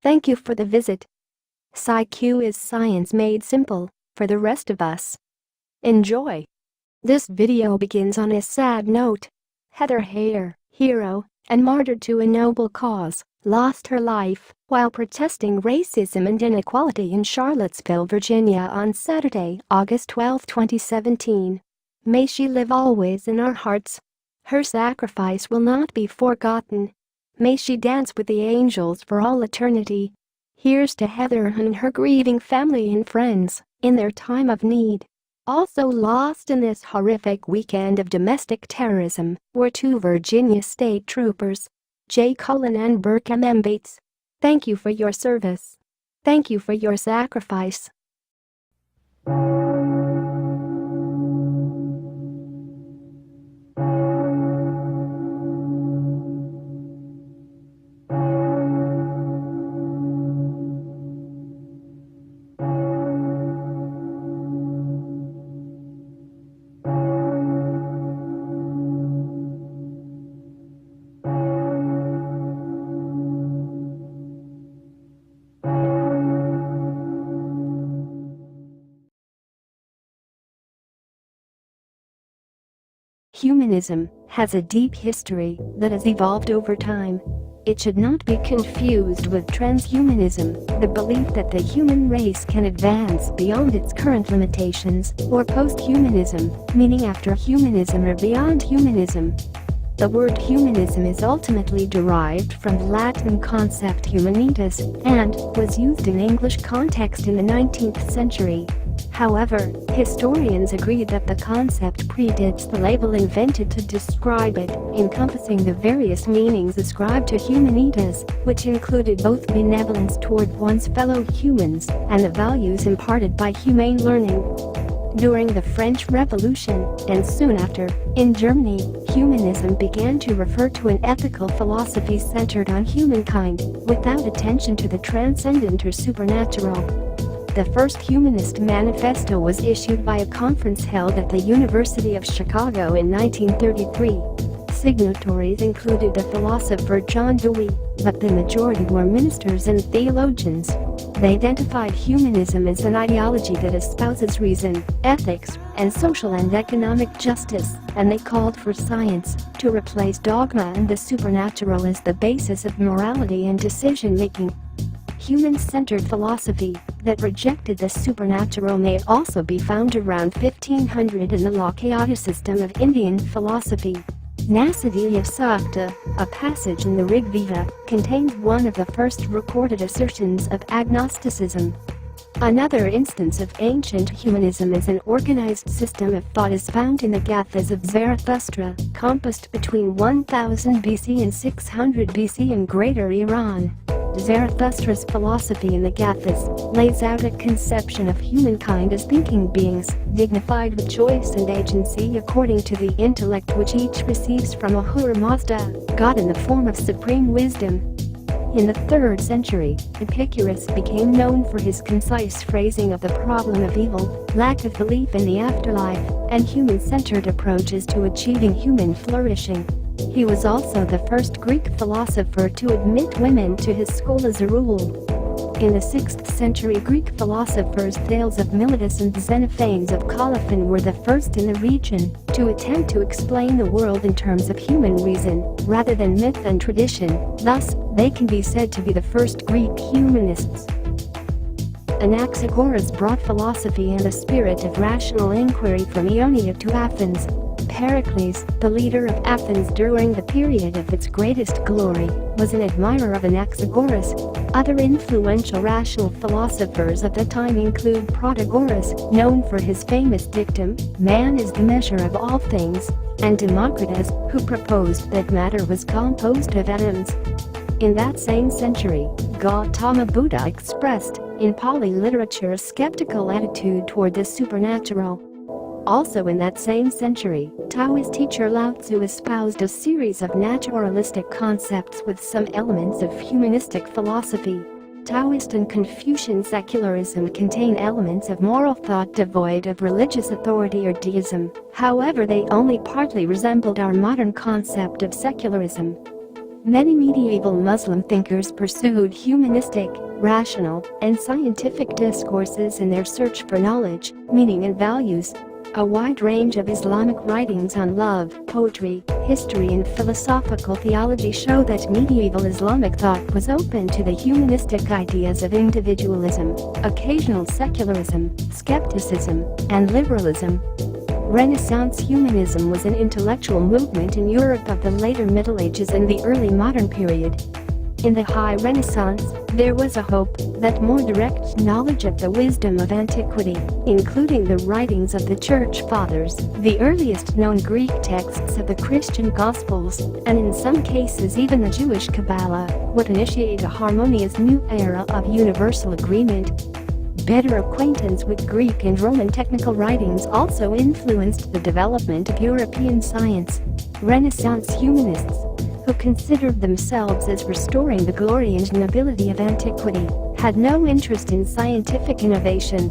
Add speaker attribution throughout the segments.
Speaker 1: Thank you for the visit. Sci-Q is science made simple for the rest of us. Enjoy. This video begins on a sad note. Heather Heyer, hero and martyr to a noble cause, lost her life while protesting racism and inequality in Charlottesville, Virginia on Saturday, August 12, 2017. May she live always in our hearts. Her sacrifice will not be forgotten. May she dance with the angels for all eternity. Here's to Heather and her grieving family and friends in their time of need. Also lost in this horrific weekend of domestic terrorism were two Virginia state troopers, J. Cullen Berke M.M. Bates. Thank you for your service. Thank you for your sacrifice. Humanism has a deep history that has evolved over time. It should not be confused with transhumanism, the belief that the human race can advance beyond its current limitations, or posthumanism, meaning after humanism or beyond humanism. The word humanism is ultimately derived from the Latin concept humanitas and was used in English context in the 19th century. However, historians agree that the concept predates the label invented to describe it, encompassing the various meanings ascribed to humanitas, which included both benevolence toward one's fellow humans and the values imparted by humane learning. During the French Revolution, and soon after, in Germany, humanism began to refer to an ethical philosophy centered on humankind, without attention to the transcendent or supernatural. The first humanist manifesto was issued by a conference held at the University of Chicago in 1933. Signatories included the philosopher John Dewey, but the majority were ministers and theologians. They identified humanism as an ideology that espouses reason, ethics, and social and economic justice, and they called for science to replace dogma and the supernatural as the basis of morality and decision-making. Human-centered philosophy that rejected the supernatural may also be found around 1500 in the Lokayata system of Indian philosophy. Nasadiyya Sukta, a passage in the Rig Veda, contains one of the first recorded assertions of agnosticism. Another instance of ancient humanism as an organized system of thought is found in the Gathas of Zarathustra, composed between 1000 BC and 600 BC in Greater Iran. Zarathustra's philosophy in the Gathas lays out a conception of humankind as thinking beings, dignified with choice and agency according to the intellect which each receives from Ahura Mazda, God in the form of supreme wisdom. In the 3rd century, Epicurus became known for his concise phrasing of the problem of evil, lack of belief in the afterlife, and human-centered approaches to achieving human flourishing. He was also the first Greek philosopher to admit women to his school as a rule. In the 6th century, Greek philosophers Thales of Miletus and Xenophanes of Colophon were the first in the region to attempt to explain the world in terms of human reason, rather than myth and tradition. Thus, they can be said to be the first Greek humanists. Anaxagoras brought philosophy and the spirit of rational inquiry from Ionia to Athens. Pericles, the leader of Athens during the period of its greatest glory, was an admirer of Anaxagoras. Other influential rational philosophers of the time include Protagoras, known for his famous dictum, "Man is the measure of all things," and Democritus, who proposed that matter was composed of atoms. In that same century, Gautama Buddha expressed, in Pali literature, a skeptical attitude toward the supernatural. Also in that same century, Taoist teacher Lao Tzu espoused a series of naturalistic concepts with some elements of humanistic philosophy. Taoist and Confucian secularism contain elements of moral thought devoid of religious authority or deism, however they only partly resembled our modern concept of secularism. Many medieval Muslim thinkers pursued humanistic, rational, and scientific discourses in their search for knowledge, meaning and values. A wide range of Islamic writings on love, poetry, history and philosophical theology show that medieval Islamic thought was open to the humanistic ideas of individualism, occasional secularism, skepticism, and liberalism. Renaissance humanism was an intellectual movement in Europe of the later Middle Ages and the early modern period. In the High Renaissance, there was a hope that more direct knowledge of the wisdom of antiquity, including the writings of the Church Fathers, the earliest known Greek texts of the Christian Gospels, and in some cases even the Jewish Kabbalah, would initiate a harmonious new era of universal agreement. Better acquaintance with Greek and Roman technical writings also influenced the development of European science. Renaissance humanists, who considered themselves as restoring the glory and nobility of antiquity, had no interest in scientific innovation.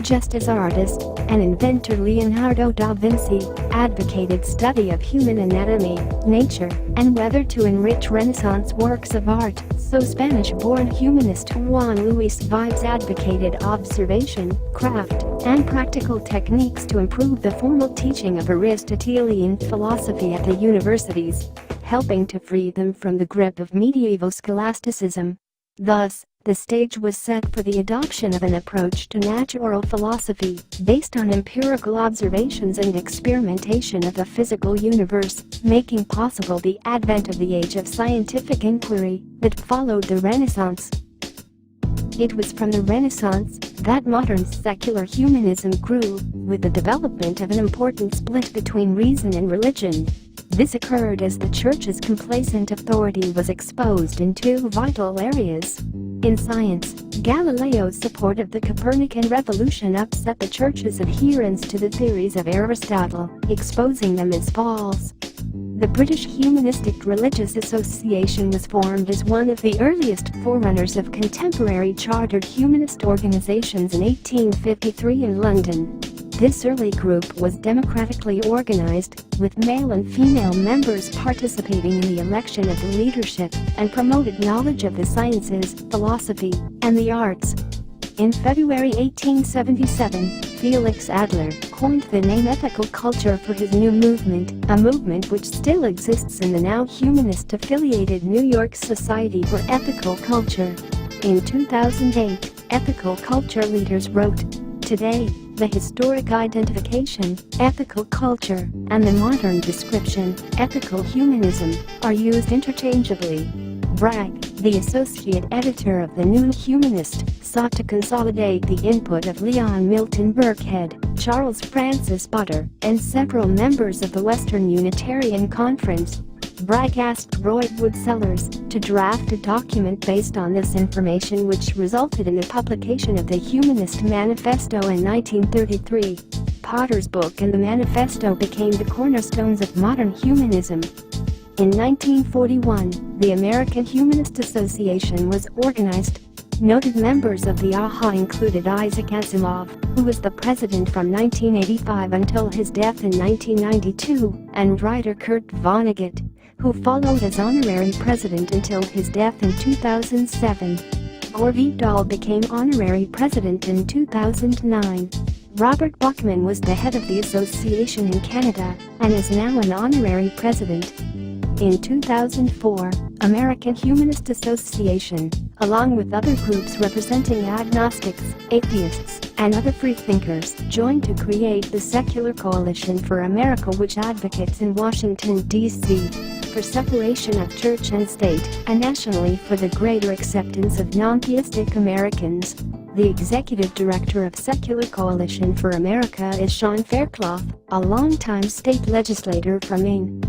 Speaker 1: Just as artist and inventor Leonardo da Vinci advocated study of human anatomy, nature, and weather to enrich Renaissance works of art, so Spanish-born humanist Juan Luis Vives advocated observation, craft, and practical techniques to improve the formal teaching of Aristotelian philosophy at the universities, helping to free them from the grip of medieval scholasticism. Thus, the stage was set for the adoption of an approach to natural philosophy based on empirical observations and experimentation of the physical universe, making possible the advent of the age of scientific inquiry that followed the Renaissance. It was from the Renaissance that modern secular humanism grew, with the development of an important split between reason and religion. This occurred as the Church's complacent authority was exposed in two vital areas. In science, Galileo's support of the Copernican revolution upset the Church's adherence to the theories of Aristotle, exposing them as false. The British Humanistic Religious Association was formed as one of the earliest forerunners of contemporary chartered humanist organizations in 1853 in London. This early group was democratically organized, with male and female members participating in the election of the leadership, and promoted knowledge of the sciences, philosophy, and the arts. In February 1877, Felix Adler coined the name ethical culture for his new movement, a movement which still exists in the now humanist-affiliated New York Society for Ethical Culture. In 2008, ethical culture leaders wrote, "Today, the historic identification, ethical culture, and the modern description, ethical humanism, are used interchangeably." Bragg, the associate editor of The New Humanist, sought to consolidate the input of Leon Milton Burkhead, Charles Francis Potter, and several members of the Western Unitarian Conference. Bragg asked Roy Wood Sellers to draft a document based on this information, which resulted in the publication of the Humanist Manifesto in 1933. Potter's book and the manifesto became the cornerstones of modern humanism. In 1941, the American Humanist Association was organized. Noted members of the AHA included Isaac Asimov, who was the president from 1985 until his death in 1992, and writer Kurt Vonnegut, who followed as honorary president until his death in 2007. Gore Vidal became honorary president in 2009. Robert Buckman was the head of the association in Canada, and is now an honorary president. In 2004, American Humanist Association, along with other groups representing agnostics, atheists, and other freethinkers, joined to create the Secular Coalition for America, which advocates in Washington, D.C. for separation of church and state, and nationally for the greater acceptance of non-theistic Americans. The executive director of Secular Coalition for America is Sean Faircloth, a longtime state legislator from Maine.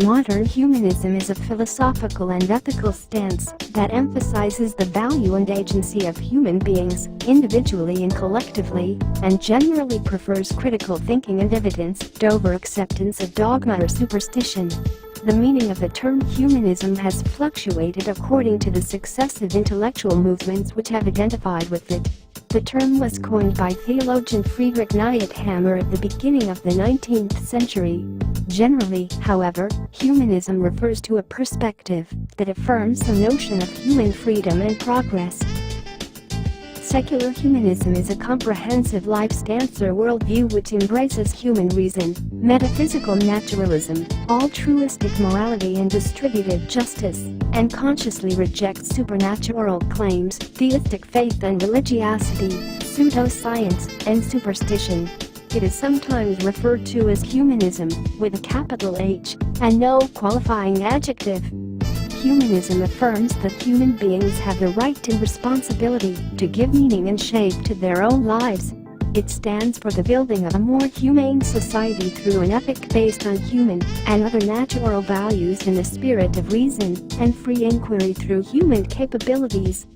Speaker 1: Modern humanism is a philosophical and ethical stance that emphasizes the value and agency of human beings, individually and collectively, and generally prefers critical thinking and evidence over acceptance of dogma or superstition. The meaning of the term humanism has fluctuated according to the successive intellectual movements which have identified with it. The term was coined by theologian Friedrich Nietzsche at the beginning of the 19th century. Generally, however, humanism refers to a perspective that affirms the notion of human freedom and progress. Secular humanism is a comprehensive life stance or worldview which embraces human reason, metaphysical naturalism, altruistic morality and distributed justice, and consciously rejects supernatural claims, theistic faith and religiosity, pseudoscience, and superstition. It is sometimes referred to as humanism, with a capital H, and no qualifying adjective. Humanism affirms that human beings have the right and responsibility to give meaning and shape to their own lives. It stands for the building of a more humane society through an ethic based on human and other natural values in the spirit of reason and free inquiry through human capabilities.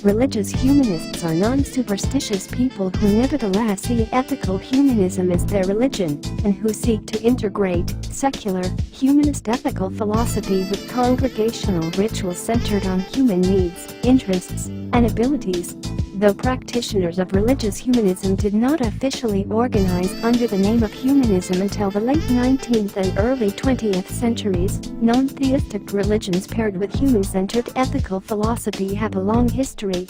Speaker 1: Religious humanists are non-superstitious people who nevertheless see ethical humanism as their religion, and who seek to integrate secular, humanist ethical philosophy with congregational rituals centered on human needs, interests, and abilities. Though practitioners of religious humanism did not officially organize under the name of humanism until the late 19th and early 20th centuries, non-theistic religions paired with human-centered ethical philosophy have a long history.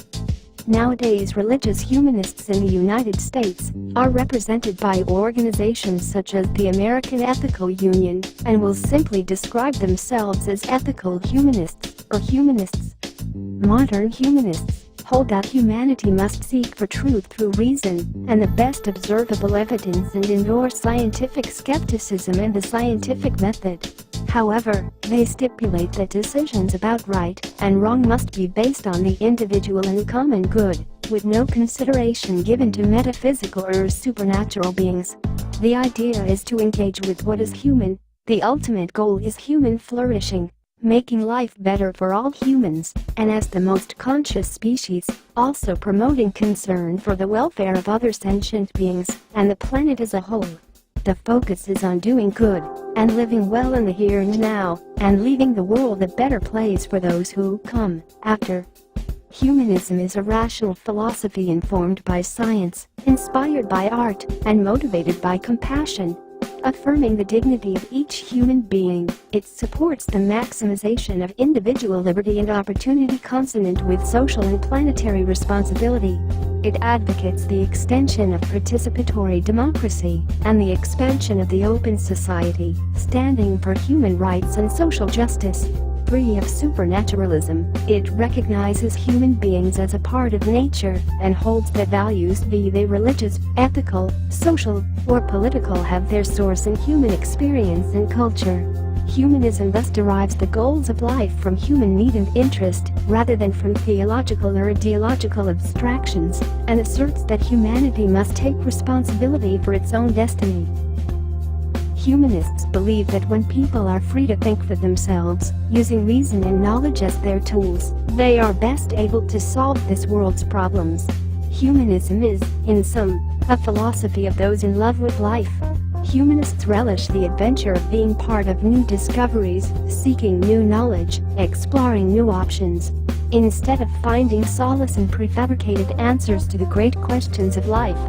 Speaker 1: Nowadays, religious humanists in the United States are represented by organizations such as the American Ethical Union, and will simply describe themselves as ethical humanists or humanists. Modern humanists hold that humanity must seek for truth through reason and the best observable evidence and endorse scientific skepticism and the scientific method. However, they stipulate that decisions about right and wrong must be based on the individual and common good, with no consideration given to metaphysical or supernatural beings. The idea is to engage with what is human. The ultimate goal is human flourishing, making life better for all humans, and as the most conscious species, also promoting concern for the welfare of other sentient beings and the planet as a whole. The focus is on doing good and living well in the here and now, and leaving the world a better place for those who come after. Humanism is a rational philosophy informed by science, inspired by art, and motivated by compassion. Affirming the dignity of each human being, it supports the maximization of individual liberty and opportunity consonant with social and planetary responsibility. It advocates the extension of participatory democracy and the expansion of the open society, standing for human rights and social justice. Free of supernaturalism, it recognizes human beings as a part of nature and holds that values, be they religious, ethical, social, or political, have their source in human experience and culture. Humanism thus derives the goals of life from human need and interest, rather than from theological or ideological abstractions, and asserts that humanity must take responsibility for its own destiny. Humanists believe that when people are free to think for themselves, using reason and knowledge as their tools, they are best able to solve this world's problems. Humanism is, in sum, a philosophy of those in love with life. Humanists relish the adventure of being part of new discoveries, seeking new knowledge, exploring new options. Instead of finding solace in prefabricated answers to the great questions of life,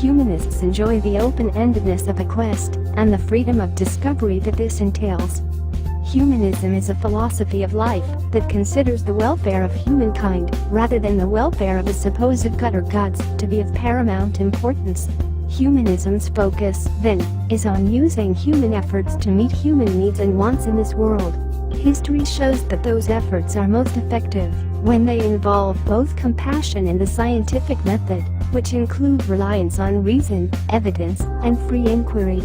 Speaker 1: humanists enjoy the open-endedness of a quest and the freedom of discovery that this entails. Humanism is a philosophy of life that considers the welfare of humankind, rather than the welfare of a supposed god or gods, to be of paramount importance. Humanism's focus, then, is on using human efforts to meet human needs and wants in this world. History shows that those efforts are most effective when they involve both compassion and the scientific method, which include reliance on reason, evidence, and free inquiry.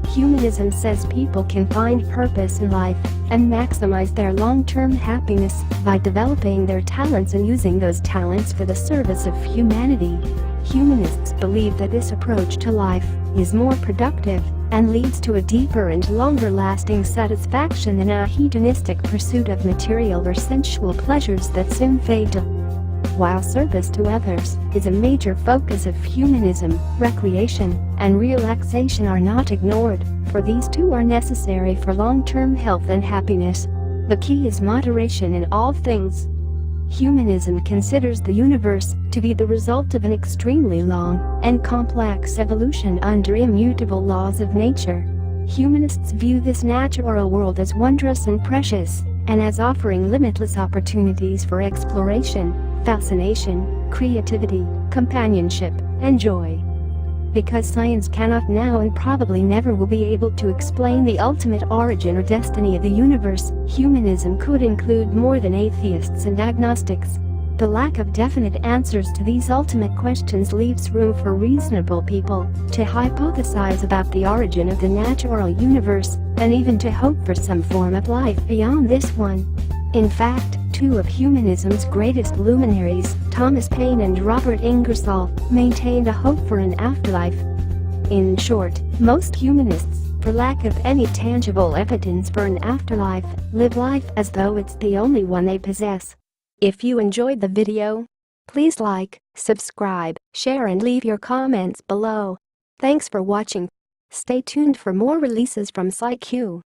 Speaker 1: Humanism says people can find purpose in life and maximize their long-term happiness by developing their talents and using those talents for the service of humanity. Humanists believe that this approach to life is more productive and leads to a deeper and longer-lasting satisfaction than a hedonistic pursuit of material or sensual pleasures that soon fade. While service to others is a major focus of humanism, recreation and relaxation are not ignored, for these too are necessary for long-term health and happiness. The key is moderation in all things. Humanism considers the universe to be the result of an extremely long and complex evolution under immutable laws of nature. Humanists view this natural world as wondrous and precious, and as offering limitless opportunities for exploration, fascination, creativity, companionship, and joy. Because science cannot now and probably never will be able to explain the ultimate origin or destiny of the universe, humanism could include more than atheists and agnostics. The lack of definite answers to these ultimate questions leaves room for reasonable people to hypothesize about the origin of the natural universe, and even to hope for some form of life beyond this one. In fact, two of humanism's greatest luminaries, Thomas Paine and Robert Ingersoll, maintained a hope for an afterlife. In short, most humanists, for lack of any tangible evidence for an afterlife, live life as though it's the only one they possess. If you enjoyed the video, please like, subscribe, share and leave your comments below. Thanks for watching. Stay tuned for more releases from PsyQ.